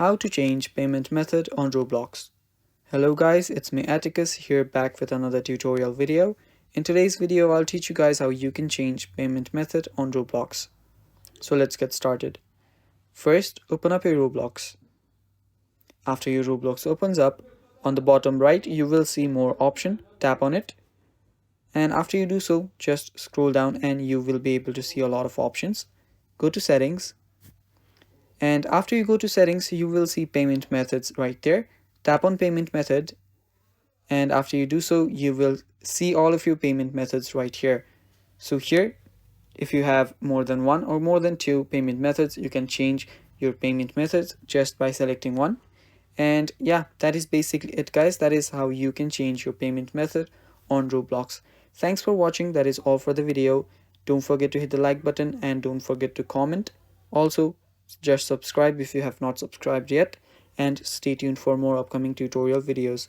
How to change payment method on Roblox. Hello guys, it's me Atticus here back with another tutorial video. In today's video, I'll teach you guys how you can change payment method on Roblox. So let's get started. First, open up your Roblox. After your Roblox opens up, on the bottom right, you will see more option. Tap on it. And after you do so, just scroll down and you will be able to see a lot of options. Go to settings. And after you go to settings, you will see payment methods right there. Tap on payment method. And after you do so, you will see all of your payment methods right here. So here, if you have more than one or more than two payment methods, you can change your payment methods just by selecting one. And yeah, that is basically it guys. That is how you can change your payment method on Roblox. Thanks for watching. That is all for the video. Don't forget to hit the like button and don't forget to comment. Also, just subscribe if you have not subscribed yet, and stay tuned for more upcoming tutorial videos.